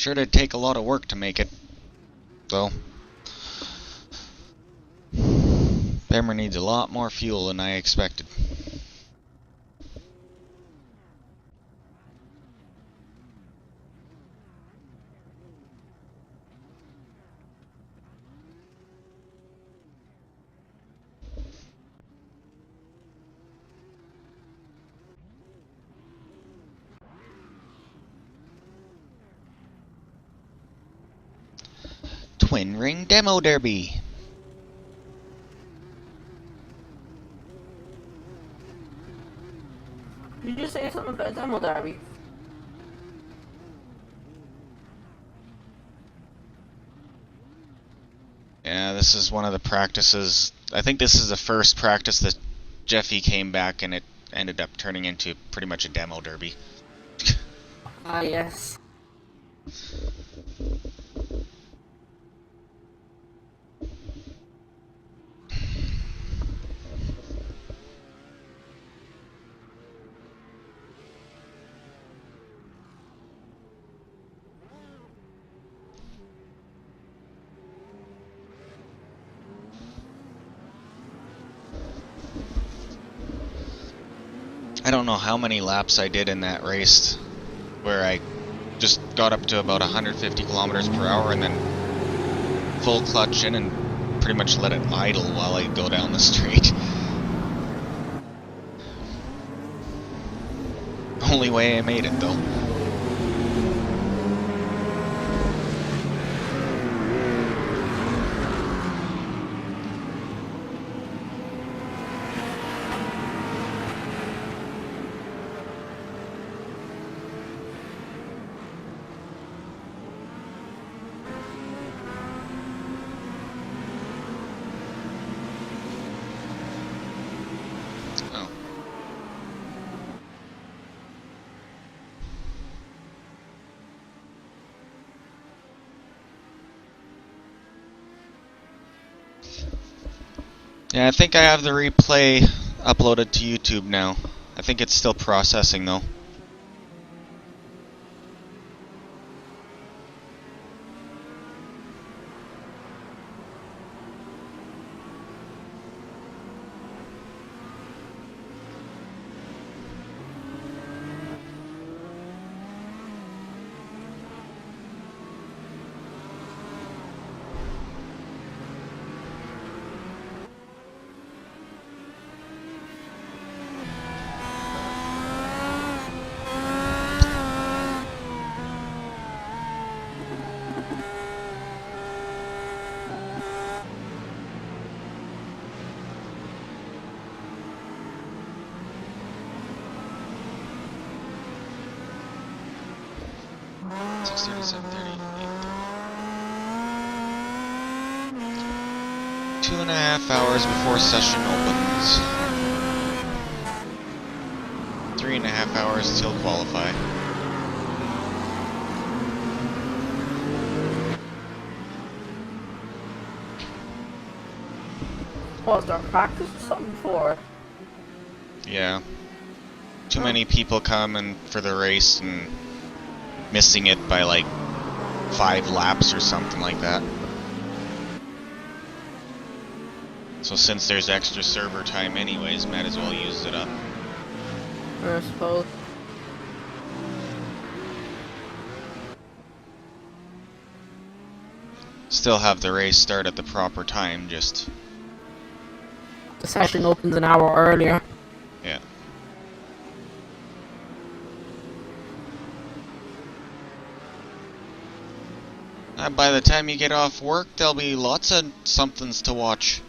Sure did take a lot of work to make it, though. Bammer needs a lot more fuel than I expected. Twin Ring Demo Derby. Did you say something about demo derby? Yeah, this is one of the practices. I think this is the first practice that Jeffy came back and it ended up turning into pretty much a demo derby. Ah, yes. I don't know how many laps I did in that race where I just got up to about 150 kilometers per hour and then full clutch in and pretty much let it idle while I go down the straight. Only way I made it, though. Oh. Yeah, I think I have the replay uploaded to YouTube now. I think it's still processing, though. Two and a half hours before session opens. 3.5 hours till qualify. Was there practice or something before? Yeah. Too many people coming for the race and missing it by like 5 laps or something like that. So since there's extra server time anyways, might as well use it up. I suppose. Still have the race start at the proper time, just... The session opens an hour earlier. yeah. By the time you get off work, there'll be lots of somethings to watch.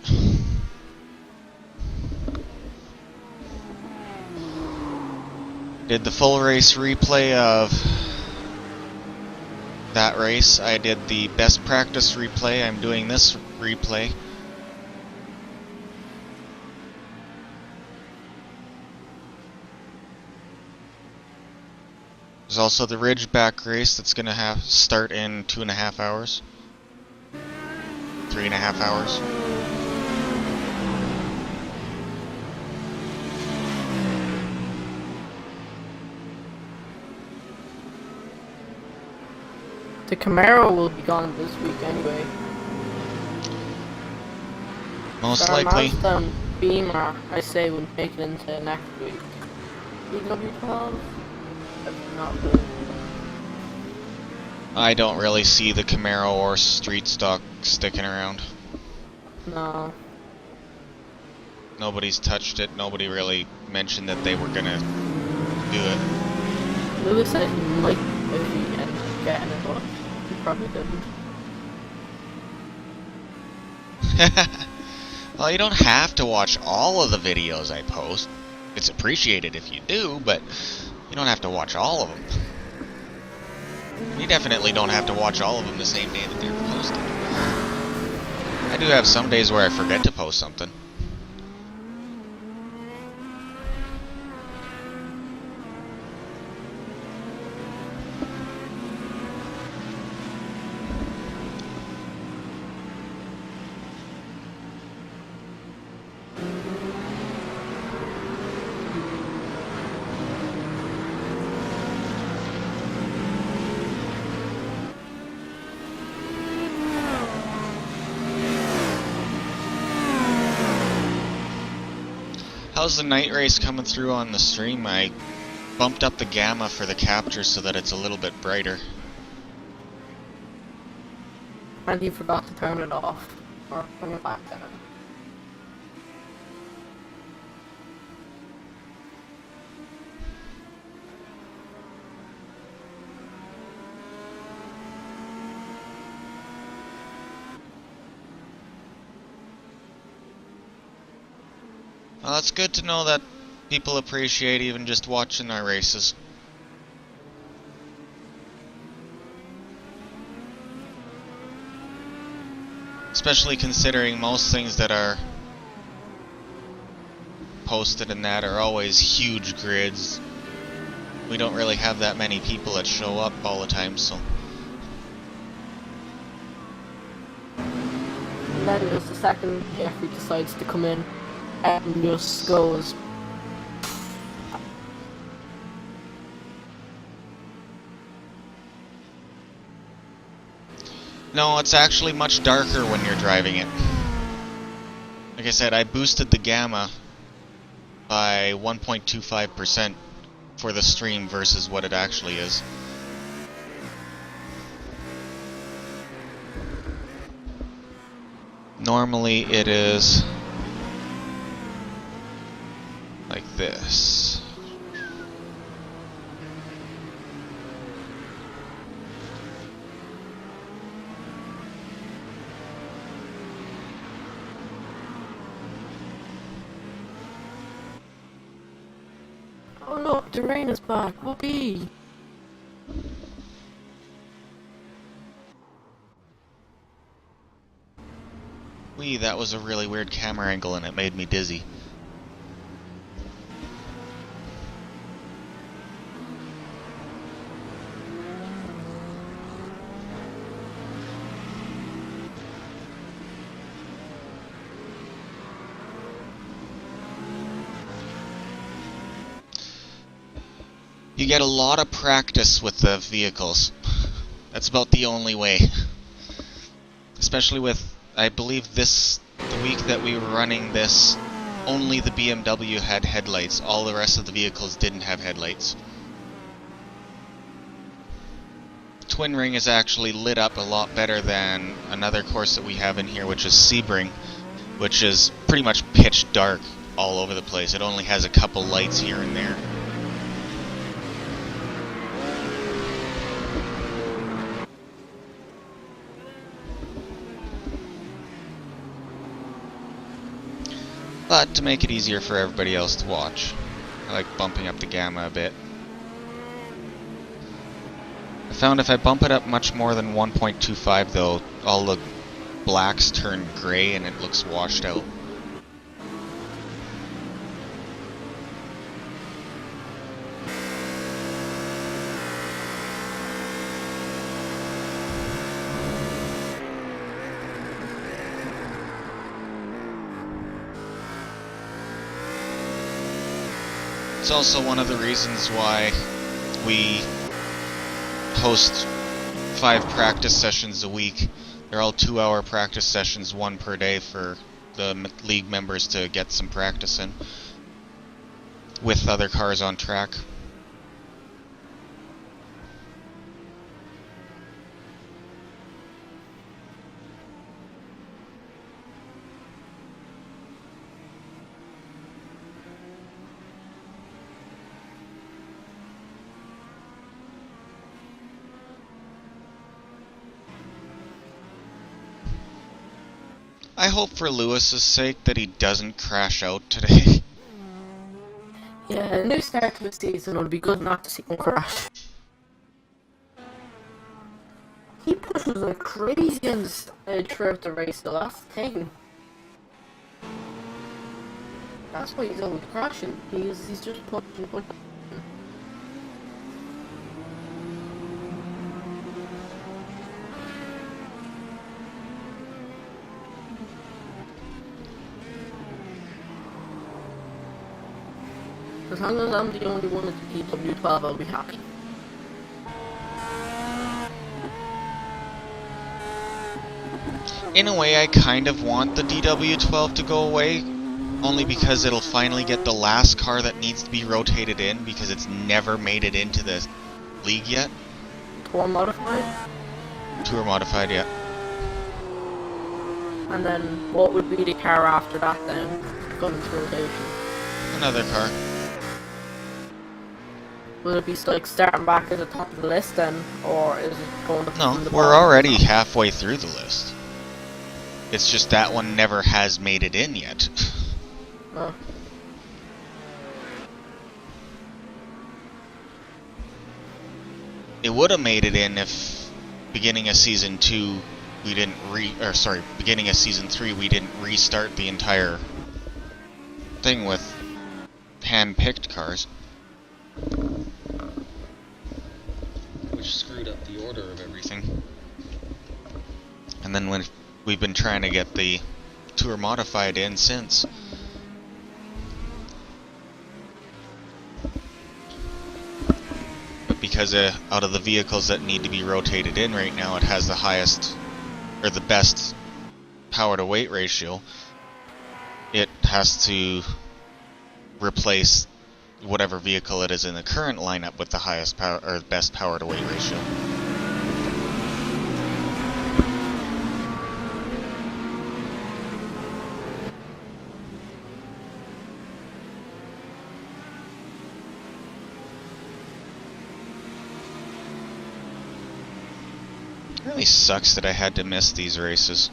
Did the full race replay of that race. I did the best practice replay. I'm doing this replay. There's also the Ridgeback race that's going to start in 2.5 hours. 3.5 hours. The Camaro will be gone this week anyway. Most But our likely. Mazda Beamer, I say, would make it into next week. EW12? That's not good. I don't really see the Camaro or street stock sticking around. No. Nobody's touched it. Nobody really mentioned that they were gonna do it. Lewis said he might if he ended up getting it, but he probably didn't. Well, you don't have to watch all of the videos I post. It's appreciated if you do, but you don't have to watch all of them. You definitely don't have to watch all of them the same day that they're posted. I do have some days where I forget to post something. How's the night race coming through on the stream? I bumped up the gamma for the capture so that it's a little bit brighter. And he forgot to turn it off. Or bring it back down. Well, it's good to know that people appreciate even just watching our races. Especially considering most things that are posted in that are always huge grids. We don't really have that many people that show up all the time, so... And then there's the second Jeffy decides to come in and just goes. No, it's actually much darker when you're driving it. Like I said, I boosted the gamma by 1.25% for the stream versus what it actually is. Normally it is like this. Oh look, the rain is back. Whoopee! Wee, that was a really weird camera angle and it made me dizzy. You get a lot of practice with the vehicles. That's about the only way. Especially with, I believe the week that we were running this, only the BMW had headlights. All the rest of the vehicles didn't have headlights. Twin Ring is actually lit up a lot better than another course that we have in here, which is Sebring, which is pretty much pitch dark all over the place. It only has a couple lights here and there. But to make it easier for everybody else to watch, I like bumping up the gamma a bit. I found if I bump it up much more than 1.25 though, all the blacks turn gray and it looks washed out. It's also one of the reasons why we host 5 practice sessions a week. They're all 2-hour practice sessions, 1 per day for the league members to get some practice in with other cars on track. I hope for Lewis's sake that he doesn't crash out today. Yeah, a new start to the season would be good not to see him crash. He pushes like crazy throughout the race, so that's the thing. That's why he's always crashing. He's just pushing. As long as I'm the only one at the DW12, I'll be happy. In a way, I kind of want the DW12 to go away, only because it'll finally get the last car that needs to be rotated in, because it's never made it into the league yet. Tour modified? Tour modified, yeah. And then, what would be the car after that then, going into rotation? Another car. Will it be like starting back at the top of the list then, or is it going to No, we're already halfway through the list. It's just that one never has made it in yet. Oh. It would have made it in if beginning of season 2 we didn't beginning of season 3 we didn't restart the entire thing with hand-picked cars. Which screwed up the order of everything. And then when we've been trying to get the tour modified in since. But because out of the vehicles that need to be rotated in right now, it has the highest, or the best power to weight ratio, it has to replace whatever vehicle it is in the current lineup with the highest power, or best power to weight ratio. It really sucks that I had to miss these races.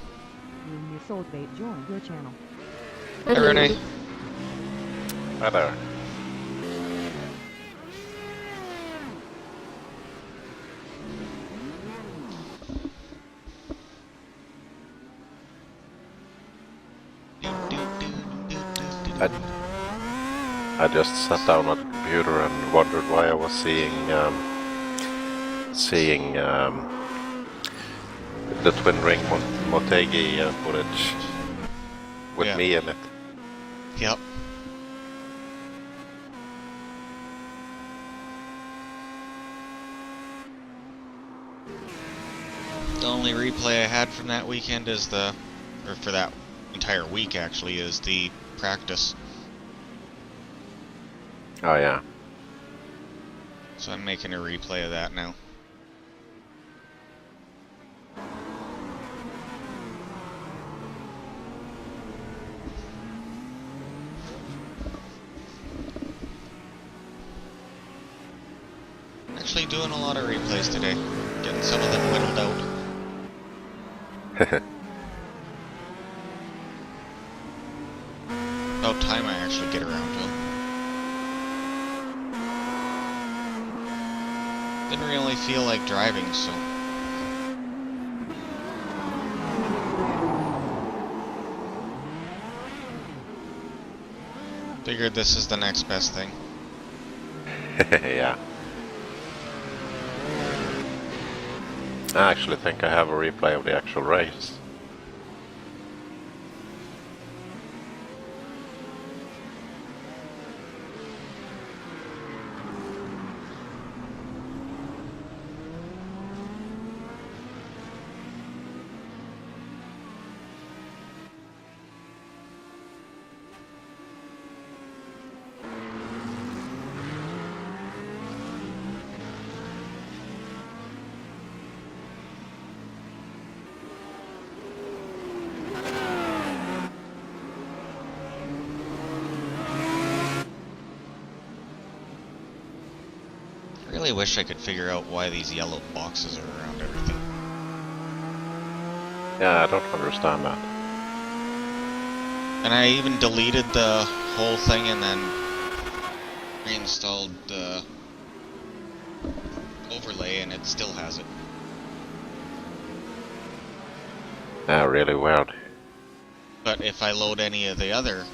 Your soul bait joined your channel. Hi, Renee. Hi there. I just sat down at the computer and wondered why I was seeing the twin ring Motegi footage with me in it. Yep. The only replay I had from that weekend is for that entire week actually, is the practice. Oh yeah. So I'm making a replay of that now. Actually doing a lot of replays today. Getting some of them whittled out. About time I actually get around to them. Didn't really feel like driving, so... Figured this is the next best thing. Yeah. I actually think I have a replay of the actual race. really wish I could figure out why these yellow boxes are around everything. Yeah, I don't understand that. And I even deleted the whole thing and then reinstalled the overlay and it still has it. Yeah, really weird. But if I load any of the other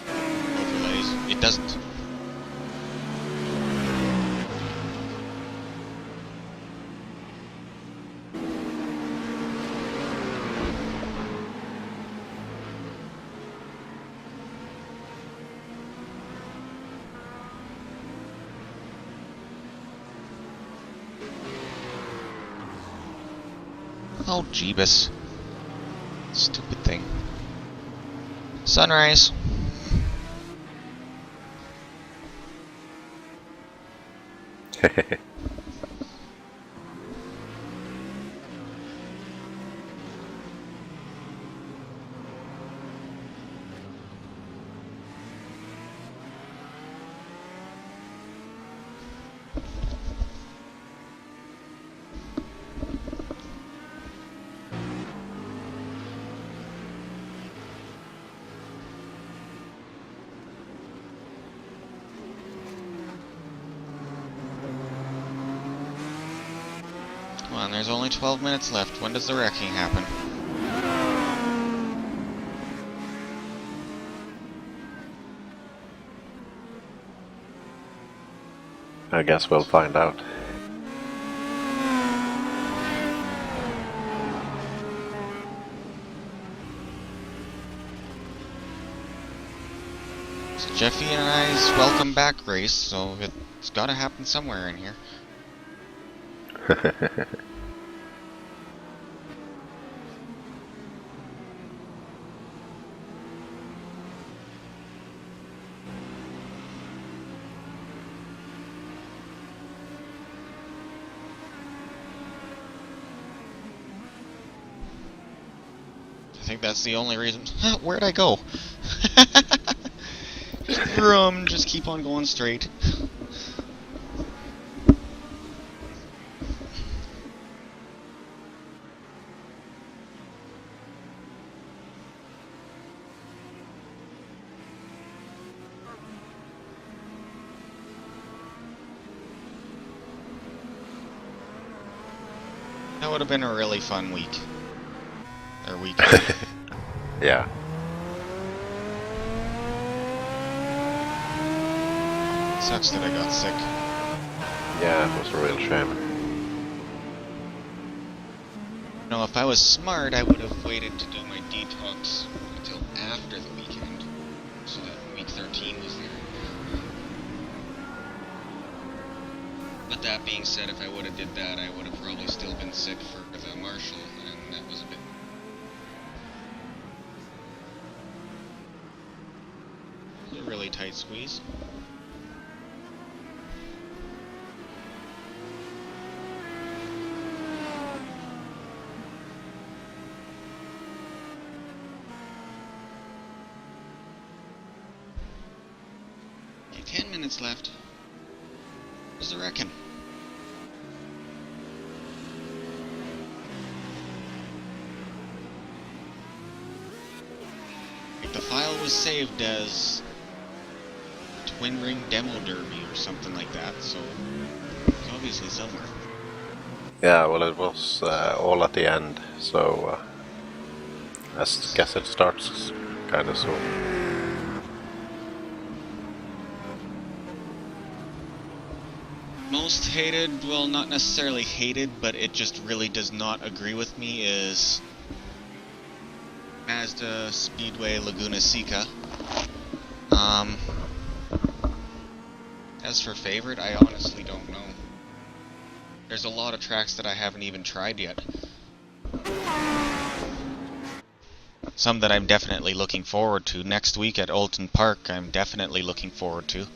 overlays, it doesn't. Oh, Jeebus. Stupid thing. Sunrise. Come on, there's only 12 minutes left. When does the wrecking happen? I guess we'll find out. It's Jeffy and I's welcome back race, so it's gotta happen somewhere in here. I think that's the only reason. Where'd I go? Just keep on going straight. That would have been a really fun week. Or weekend. Yeah. Sucks that I got sick. Yeah, it was a real shame. You know, if I was smart, I would have waited to do my detox until after the weekend, so that week 13 was there. But that being said, if I would have did that, I would have probably still been sick for the Marshall, and that was a bit... It was a really tight squeeze. Okay, 10 minutes left. What's the reckon? The file was saved as Twin Ring Demo Derby or something like that, so it's obviously somewhere. Yeah, well, it was all at the end, so I guess it starts kind of soon. Most hated, well, not necessarily hated, but it just really does not agree with me, is Mazda Speedway Laguna Seca. As for favorite, I honestly don't know. There's a lot of tracks that I haven't even tried yet. Some that I'm definitely looking forward to. Next week at Oulton Park, I'm definitely looking forward to.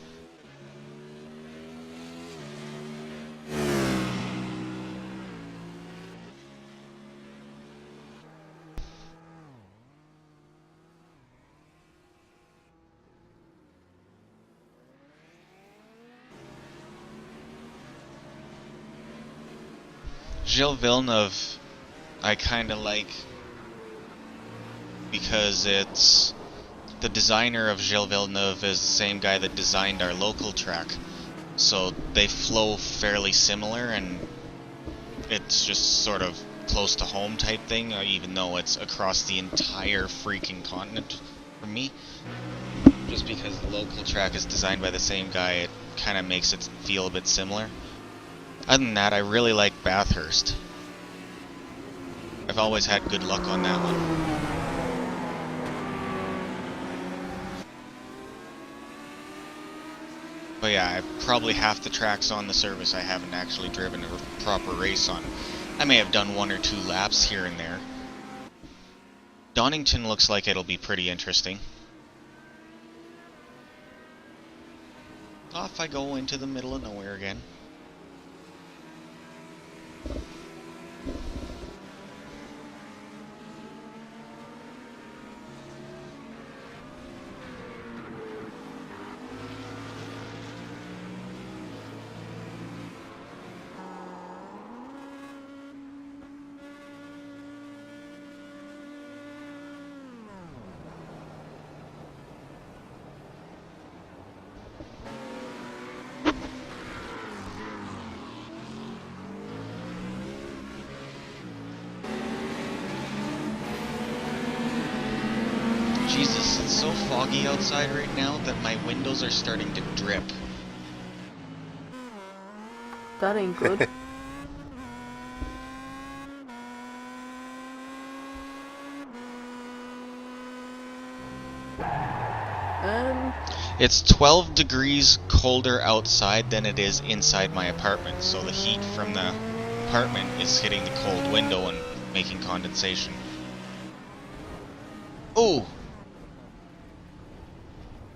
Gilles Villeneuve, I kind of like because it's the designer of Gilles Villeneuve is the same guy that designed our local track, so they flow fairly similar, and it's just sort of close to home type thing, even though it's across the entire freaking continent for me. Just because the local track is designed by the same guy, it kind of makes it feel a bit similar. Other than that, I really like Bathurst. I've always had good luck on that one. But yeah, probably half the tracks on the service I haven't actually driven a proper race on. I may have done 1 or 2 laps here and there. Donington looks like it'll be pretty interesting. Off I go into the middle of nowhere again. Jesus, it's so foggy outside right now that my windows are starting to drip. That ain't good. It's 12 degrees colder outside than it is inside my apartment, so the heat from the apartment is hitting the cold window and making condensation. Oh!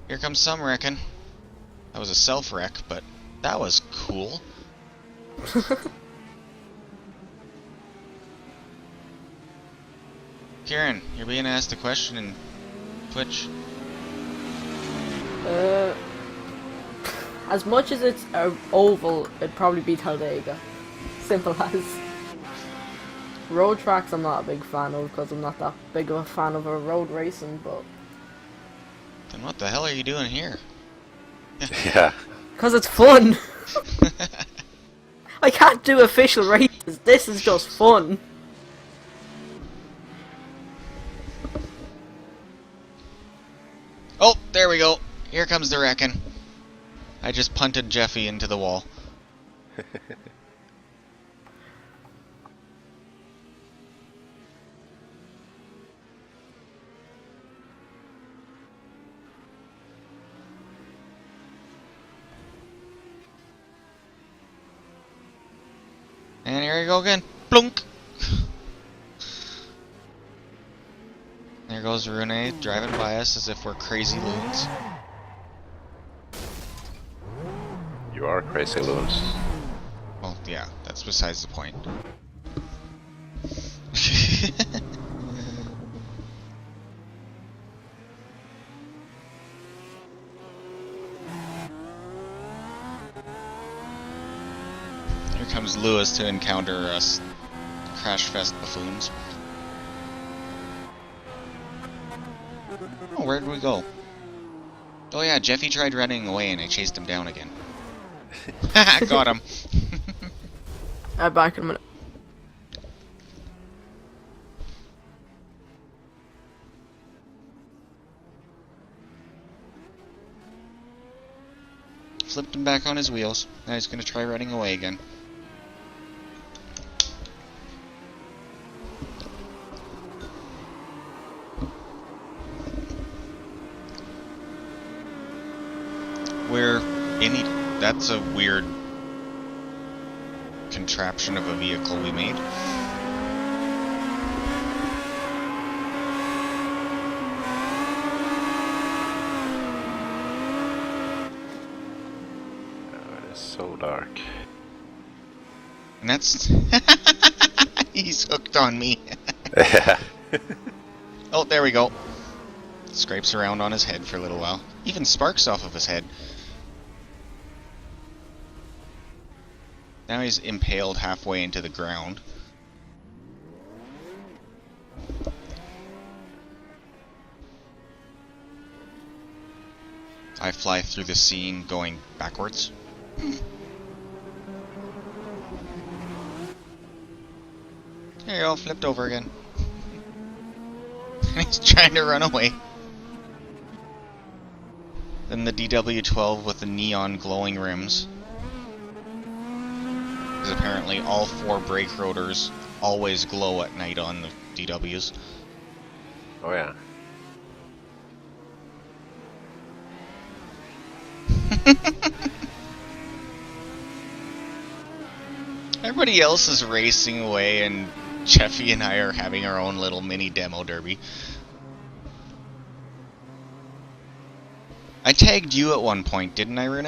Here comes some wrecking. That was a self-wreck, but that was cool. Kieran, you're being asked a question in Twitch. As much as it's an oval, it'd probably be Talladega. Simple as. Road tracks I'm not a big fan of because I'm not that big of a fan of a road racing, but... Then what the hell are you doing here? Yeah. Because it's fun! I can't do official races, this is just fun! Oh, there we go. Here comes the wrecking. I just punted Jeffy into the wall. And here we go again. Plunk! There goes Rune driving by us as if we're crazy loons. You are crazy loons. Well, yeah, that's besides the point. Here comes Lewis to encounter us Crash Fest buffoons. Oh, where did we go? Oh yeah, Jeffy tried running away and I chased him down again. Got him. I'll be back in a minute. Flipped him back on his wheels. Now he's gonna try running away again. That's a weird contraption of a vehicle we made. Oh, it is so dark. And that's... He's hooked on me. Yeah. Oh, there we go. Scrapes around on his head for a little while. Even sparks off of his head. Now he's impaled halfway into the ground. I fly through the scene going backwards. There you go, flipped over again. He's trying to run away. Then the DW12 with the neon glowing rims. Because apparently all 4 brake rotors always glow at night on the DWs. Oh yeah. Everybody else is racing away and Jeffy and I are having our own little mini demo derby. I tagged you at one point, didn't I, Rune?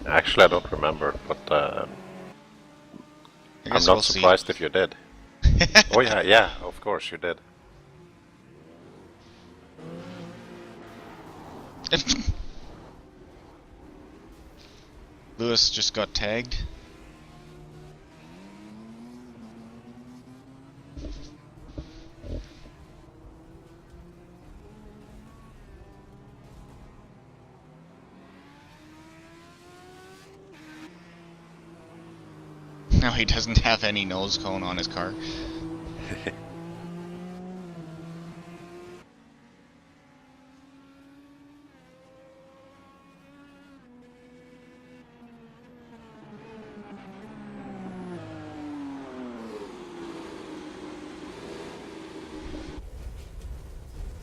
Actually, I don't remember, but I I'm guess not we'll see. surprised if you did. Oh yeah, of course you did. Lewis just got tagged. Now he doesn't have any nose cone on his car.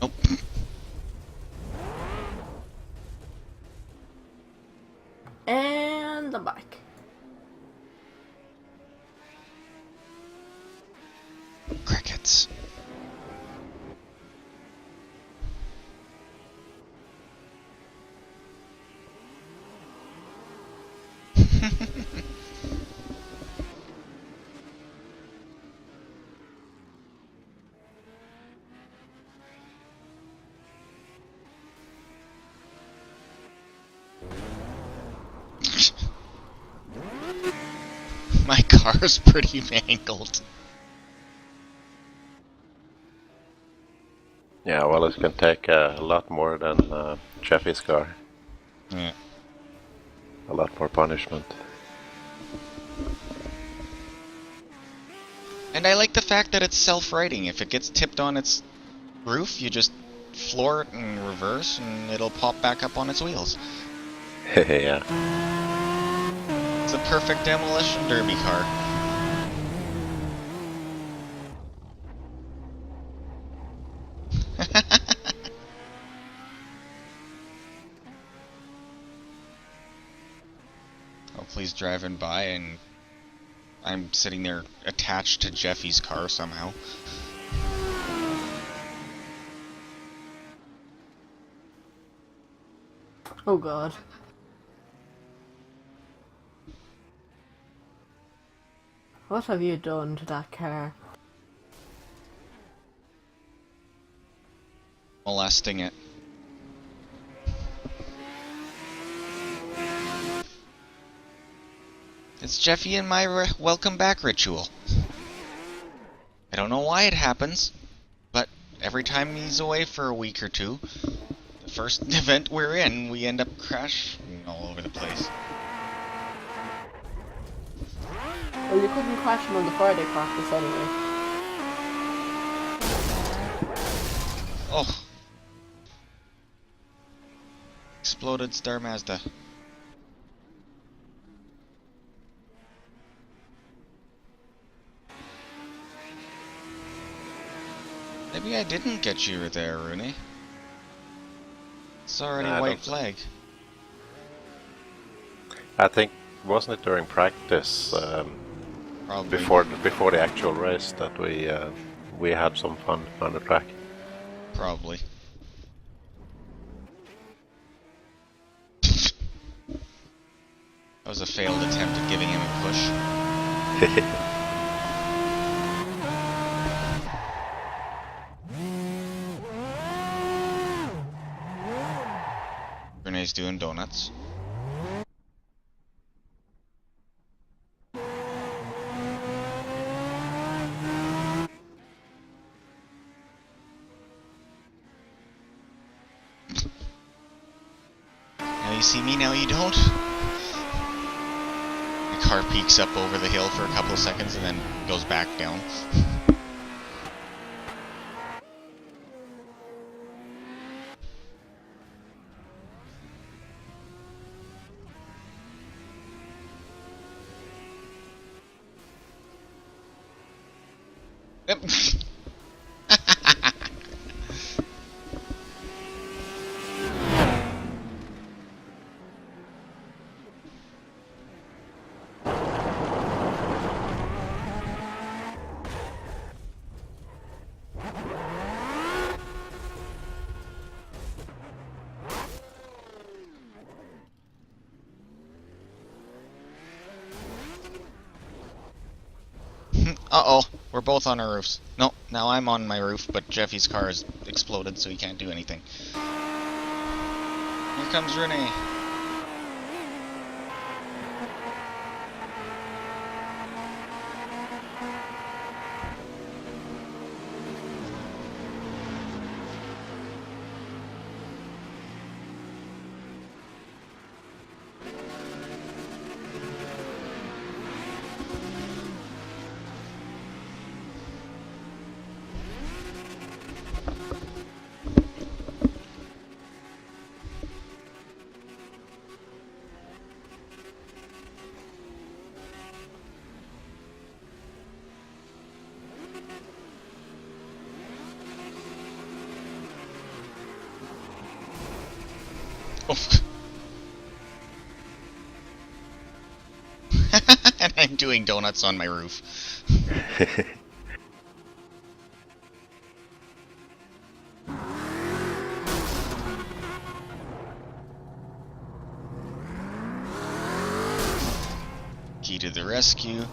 Nope. And I'm back. Crickets. My car's pretty mangled. Yeah, well, it can take a lot more than Jeffy's car. Yeah. A lot more punishment. And I like the fact that it's self-righting. If it gets tipped on its roof, you just floor it in reverse and it'll pop back up on its wheels. Yeah. It's a perfect demolition derby car. Hopefully he's driving by and I'm sitting there attached to Jeffy's car somehow. Oh god. What have you done to that car? Molesting it. It's Jeffy and my welcome back ritual. I don't know why it happens, but every time he's away for a week or two, the first event we're in, we end up crashing all over the place. Well, you couldn't crash him on the Friday practice anyway. Oh. Exploded Star Mazda. Maybe I didn't get you there, Rooney. It's already I white don't- flag. I think, wasn't it during practice Probably. before the actual race that we had some fun on the track? Probably. That was a failed attempt at giving him a push. Renee's doing donuts. you see me, now you don't. The car peaks up over the hill for a couple of seconds and then goes back down. Yep. Uh-oh, we're both on our roofs. No, now I'm on my roof, but Jeffy's car has exploded, so he can't do anything. Here comes Renee. Oh. And I'm doing donuts on my roof. Key to the rescue.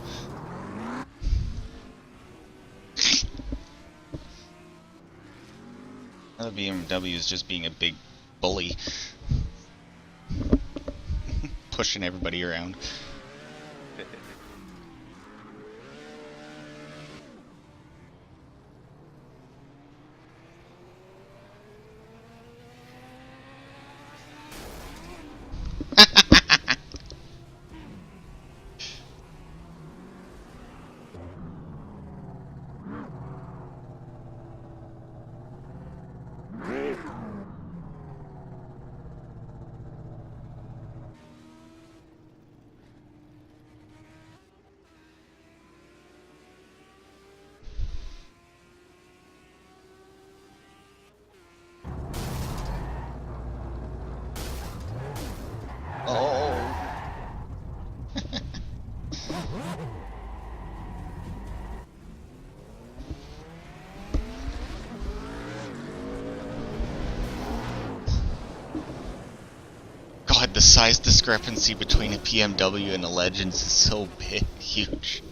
The BMW is just being a big bully. Pushing everybody around. Oh. God, the size discrepancy between a BMW and a Legends is so big, huge.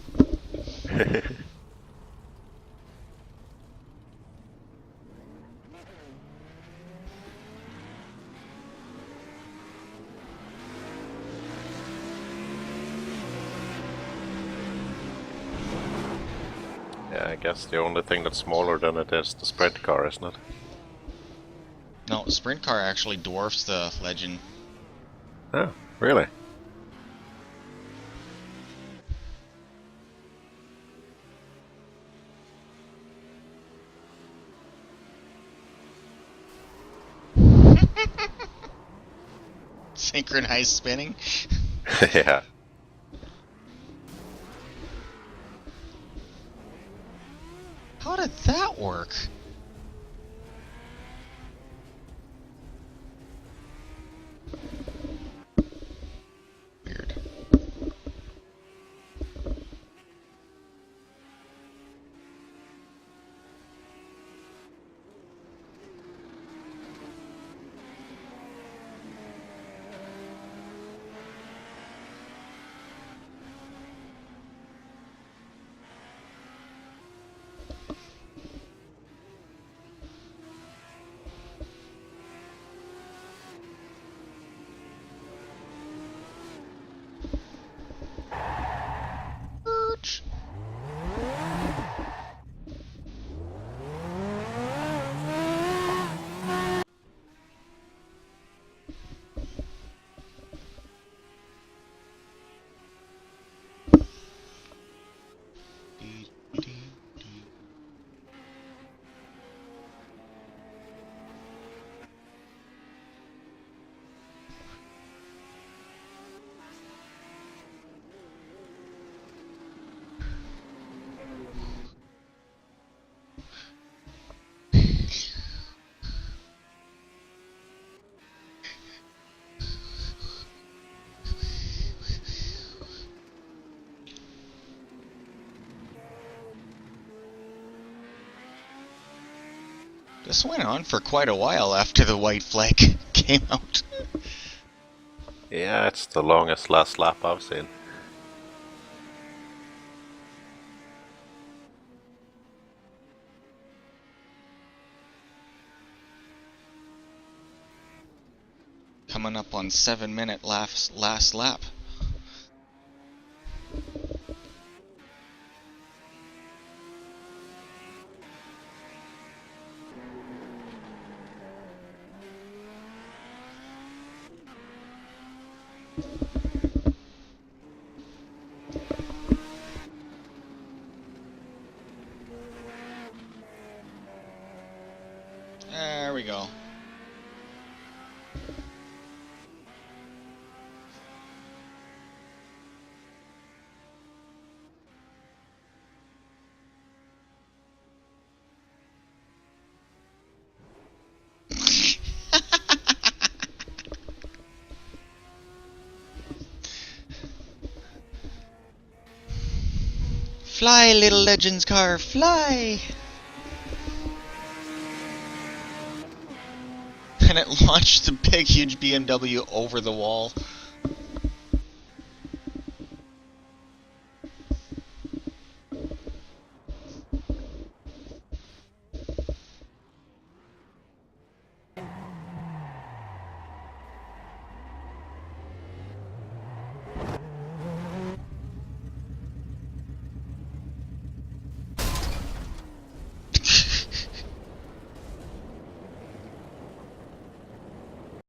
Yeah, I guess the only thing that's smaller than it is the sprint car, isn't it? No, the sprint car actually dwarfs the Legend. Oh, really? Synchronized spinning? Yeah. How did that work? Weird. This went on for quite a while after the white flag came out. Yeah, it's the longest last lap I've seen. Coming up on 7-minute last lap. There we go. Fly, little Legends car, fly! And it launched the big, huge BMW over the wall.